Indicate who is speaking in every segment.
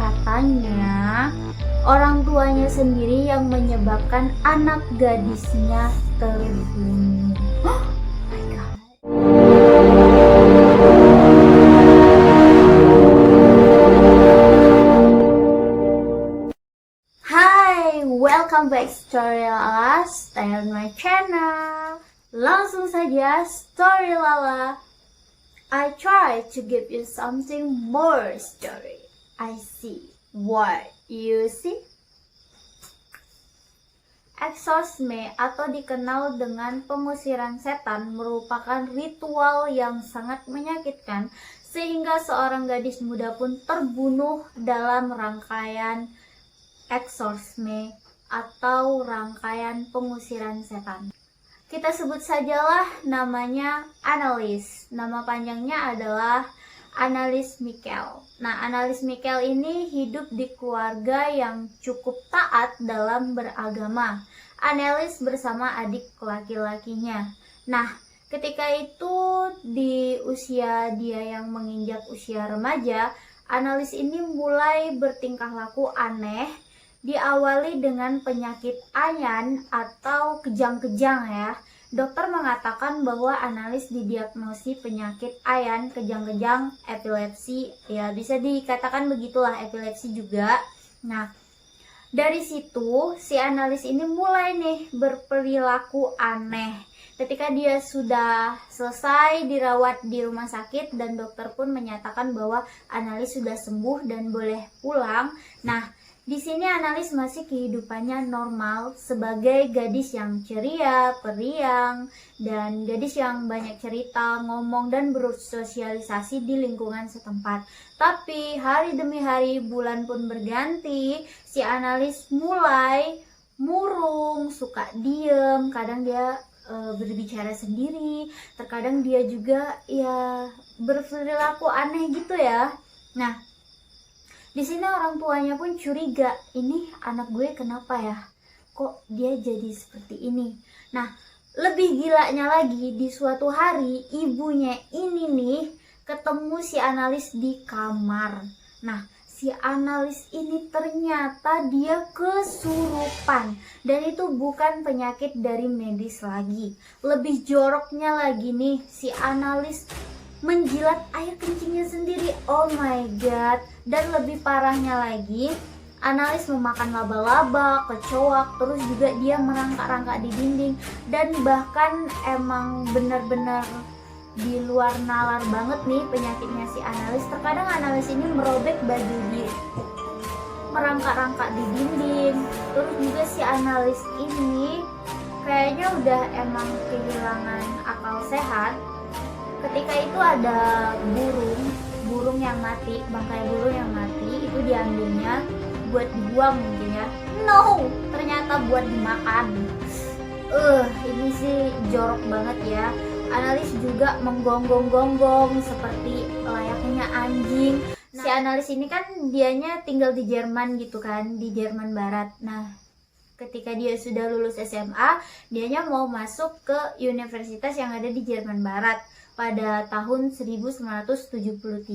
Speaker 1: katanya orang tuanya sendiri yang menyebabkan anak gadisnya terbunuh. Oh my God. Hai, welcome back Story Lala, stay on my channel. Langsung saja Story Lala. I try to give you something more story. I see what you see. Exorcisme atau dikenal dengan pengusiran setan merupakan ritual yang sangat menyakitkan sehingga seorang gadis muda pun terbunuh dalam rangkaian exorcisme atau rangkaian pengusiran setan. Kita sebut sajalah namanya Annelies. Nama panjangnya adalah Annelies Michel. Nah, Annelies Michel ini hidup di keluarga yang cukup taat dalam beragama. Annelies bersama adik laki-lakinya. Nah, ketika itu di usia dia yang menginjak usia remaja, Annelies ini mulai bertingkah laku aneh. Diawali dengan penyakit ayan atau kejang-kejang ya. Dokter mengatakan bahwa Annelies didiagnosis penyakit ayan, kejang-kejang, epilepsi. Ya bisa dikatakan begitulah, epilepsi juga. Nah, dari situ si Annelies ini mulai nih berperilaku aneh. Ketika dia sudah selesai dirawat di rumah sakit dan dokter pun menyatakan bahwa Annelies sudah sembuh dan boleh pulang. Nah, di sini Annelies masih kehidupannya normal sebagai gadis yang ceria, periang, dan gadis yang banyak cerita, ngomong, dan bersosialisasi di lingkungan setempat. Tapi hari demi hari, bulan pun berganti, si Annelies mulai murung, suka diem, kadang dia berbicara sendiri, terkadang dia juga ya berperilaku aneh gitu ya. Nah, di sini orang tuanya pun curiga, ini anak gue kenapa ya? Kok dia jadi seperti ini? Nah, lebih gilanya lagi di suatu hari ibunya ini nih ketemu si Annelies di kamar. Nah, si Annelies ini ternyata dia kesurupan dan itu bukan penyakit dari medis lagi. Lebih joroknya lagi nih, si Annelies menjilat air kencingnya sendiri. Oh my god. Dan lebih parahnya lagi, Annelies memakan laba-laba, kecoak, terus juga dia merangkak-rangkak di dinding. Dan bahkan emang benar-benar di luar nalar banget nih penyakitnya si Annelies. Terkadang Annelies ini merobek baju dia, merangkak-rangkak di dinding. Terus juga si Annelies ini kayaknya udah emang kehilangan akal sehat. Ketika itu ada burung yang mati, bangkai burung yang mati itu diambilnya buat dibuang mungkin ya. No, ternyata buat dimakan. Ini sih jorok banget ya. Annelies juga menggonggong-gonggong seperti layaknya anjing. Nah, si Annelies ini kan dianya tinggal di Jerman gitu kan, di Jerman Barat. Nah, ketika dia sudah lulus SMA, dianya mau masuk ke universitas yang ada di Jerman Barat pada tahun 1973.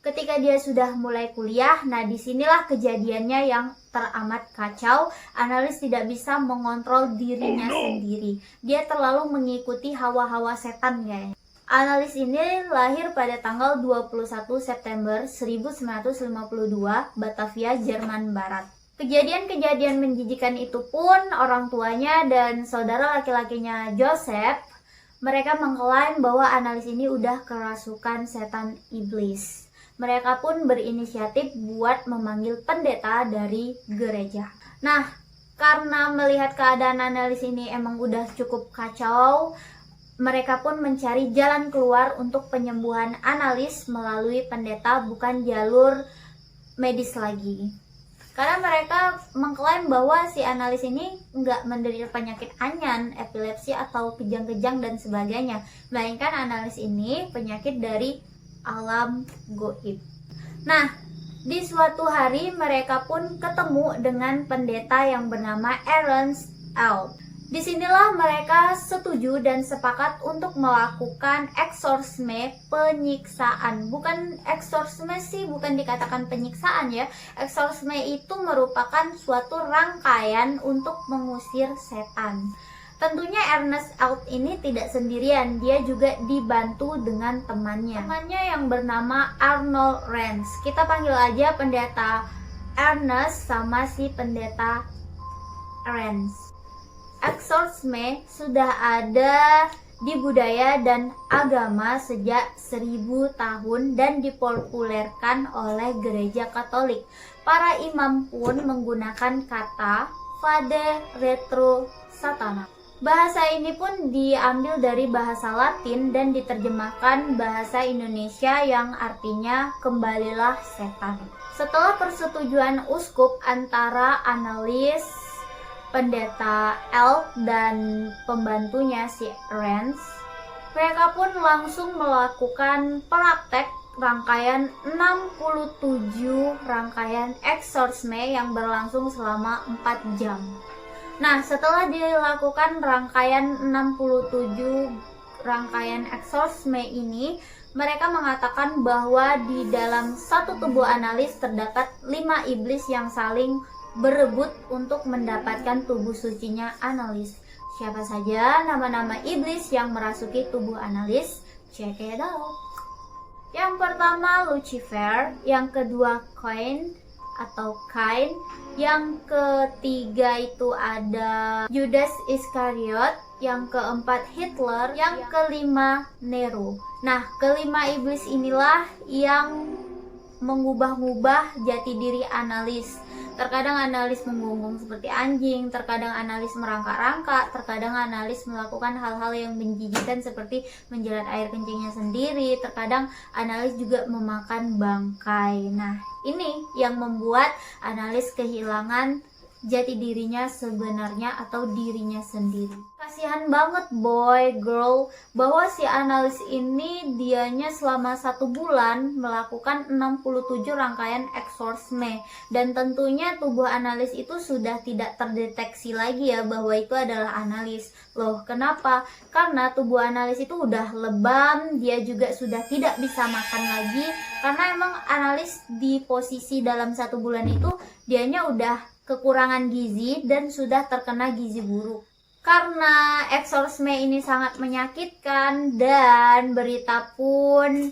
Speaker 1: Ketika dia sudah mulai kuliah, nah disinilah kejadiannya yang teramat kacau. Annelies tidak bisa mengontrol dirinya sendiri. Dia terlalu mengikuti hawa-hawa setan guys. Annelies ini lahir pada tanggal 21 September 1952, Batavia, Jerman Barat. Kejadian-kejadian menjijikan itu pun orang tuanya dan saudara laki-lakinya Joseph, mereka mengklaim bahwa Annelies ini udah kerasukan setan iblis. Mereka pun berinisiatif buat memanggil pendeta dari gereja. Nah, karena melihat keadaan Annelies ini emang udah cukup kacau, mereka pun mencari jalan keluar untuk penyembuhan Annelies melalui pendeta, bukan jalur medis lagi. Karena mereka mengklaim bahwa si Annelies ini nggak menderita penyakit anyan, epilepsi atau kejang-kejang dan sebagainya. Melainkan Annelies ini penyakit dari alam goib. Nah, di suatu hari mereka pun ketemu dengan pendeta yang bernama Ernst L. Disinilah mereka setuju dan sepakat untuk melakukan eksorsme penyiksaan. Bukan eksorsme sih, bukan dikatakan penyiksaan ya. Eksorsme itu merupakan suatu rangkaian untuk mengusir setan. Tentunya Ernest Out ini tidak sendirian, dia juga dibantu dengan temannya. Temannya yang bernama Arnold Rance. Kita panggil aja pendeta Ernest sama si pendeta Rance. Eksorsme sudah ada di budaya dan agama sejak 1000 tahun dan dipopulerkan oleh gereja Katolik. Para imam pun menggunakan kata Fade Retro Satana. Bahasa ini pun diambil dari bahasa Latin dan diterjemahkan bahasa Indonesia yang artinya kembalilah setan. Setelah persetujuan uskup antara analis, pendeta Elk dan pembantunya si Rance, mereka pun langsung melakukan praktek rangkaian 67 rangkaian eksorsme yang berlangsung selama 4 jam. Nah, setelah dilakukan rangkaian 67 rangkaian eksorsme ini, mereka mengatakan bahwa di dalam satu tubuh analis terdapat 5 iblis yang saling berebut untuk mendapatkan tubuh sucinya analis. Siapa saja nama-nama iblis yang merasuki tubuh analis? Check it out. Yang pertama Lucifer, yang kedua Cain atau Cain, yang ketiga itu ada Judas Iskariot, yang keempat Hitler, yang kelima Nero. Nah, kelima iblis inilah yang mengubah-ubah jati diri analis. Terkadang analis menggonggong seperti anjing, terkadang analis merangkak-rangkak, terkadang analis melakukan hal-hal yang menjijikan seperti menjilat air kencingnya sendiri, terkadang analis juga memakan bangkai. Nah, ini yang membuat analis kehilangan jati dirinya sebenarnya atau dirinya sendiri. Kasihan banget boy, girl, bahwa si analis ini dianya selama 1 bulan melakukan 67 rangkaian eksorsme, dan tentunya tubuh analis itu sudah tidak terdeteksi lagi ya bahwa itu adalah analis. Loh, kenapa? Karena tubuh analis itu udah lebam, dia juga sudah tidak bisa makan lagi, karena emang analis di posisi dalam 1 bulan itu dianya udah kekurangan gizi dan sudah terkena gizi buruk. Karena eksorsme ini sangat menyakitkan dan berita pun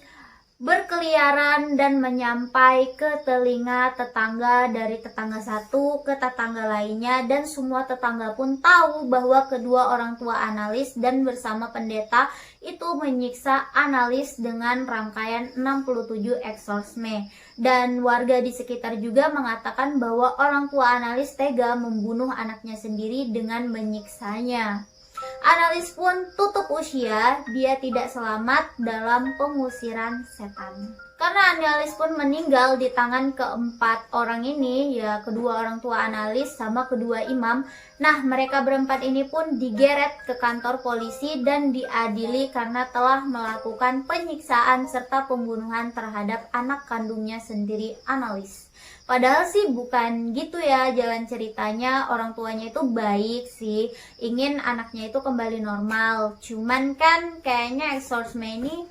Speaker 1: berkeliaran dan menyampai ke telinga tetangga, dari tetangga satu ke tetangga lainnya, dan semua tetangga pun tahu bahwa kedua orang tua analis dan bersama pendeta itu menyiksa analis dengan rangkaian 67 eksorsme. Dan warga di sekitar juga mengatakan bahwa orang tua analis tega membunuh anaknya sendiri dengan menyiksanya. Analis pun tutup usia, dia tidak selamat dalam pengusiran setan. Karena analis pun meninggal di tangan keempat orang ini, ya kedua orang tua analis sama kedua imam. Nah, mereka berempat ini pun digeret ke kantor polisi dan diadili karena telah melakukan penyiksaan serta pembunuhan terhadap anak kandungnya sendiri, analis. Padahal sih bukan gitu ya jalan ceritanya, orang tuanya itu baik sih, ingin anaknya itu kembali normal. Cuman kan kayaknya eksorsme ini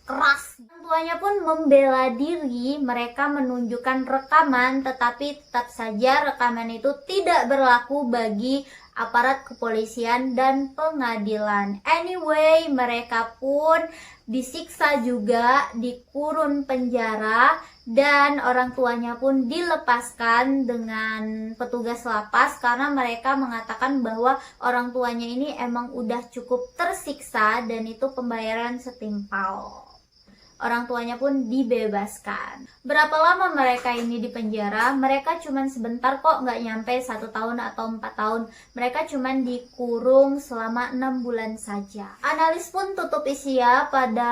Speaker 1: keras. Orang tuanya pun membela diri, mereka menunjukkan rekaman, tetapi tetap saja rekaman itu tidak berlaku bagi aparat kepolisian dan pengadilan. Anyway, mereka pun disiksa juga, dikurun penjara, dan orang tuanya pun dilepaskan dengan petugas lapas karena mereka mengatakan bahwa orang tuanya ini emang udah cukup tersiksa dan itu pembayaran setimpal. Orang tuanya pun dibebaskan. Berapa lama mereka ini di penjara? Mereka cuman sebentar kok, nggak nyampe 1 tahun atau 4 tahun. Mereka cuman dikurung selama 6 bulan saja. Analis pun tutup usia pada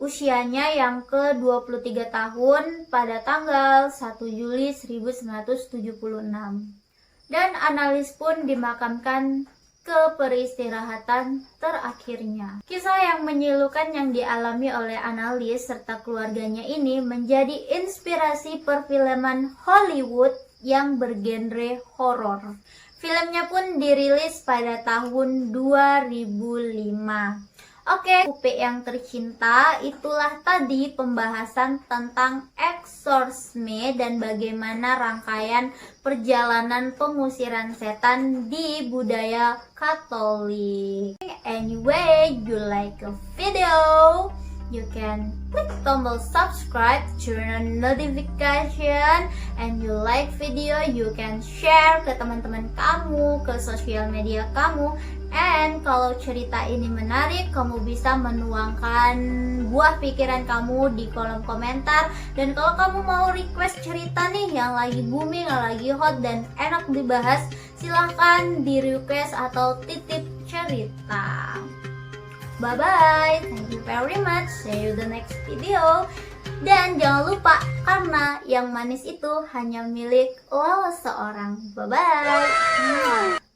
Speaker 1: usianya yang ke-23 tahun pada tanggal 1 Juli 1976. Dan analis pun dimakamkan ke peristirahatan terakhirnya. Kisah yang menyelukan yang dialami oleh analis serta keluarganya ini menjadi inspirasi perfilman Hollywood yang bergenre horor. Filmnya pun dirilis pada tahun 2005. Oke, Kupe yang tercinta, itulah tadi pembahasan tentang eksorsisme dan bagaimana rangkaian perjalanan pengusiran setan di budaya Katolik. Anyway, you like a video, you can click tombol subscribe, turn on notification, and you like video, you can share ke teman-teman kamu, ke sosial media kamu. And kalau cerita ini menarik, kamu bisa menuangkan buah pikiran kamu di kolom komentar. Dan kalau kamu mau request cerita nih yang lagi booming, yang lagi hot dan enak dibahas, silahkan di request atau titip cerita. Bye bye, thank you very much, see you the next video. Dan jangan lupa, karena yang manis itu hanya milik lo seorang. Bye bye.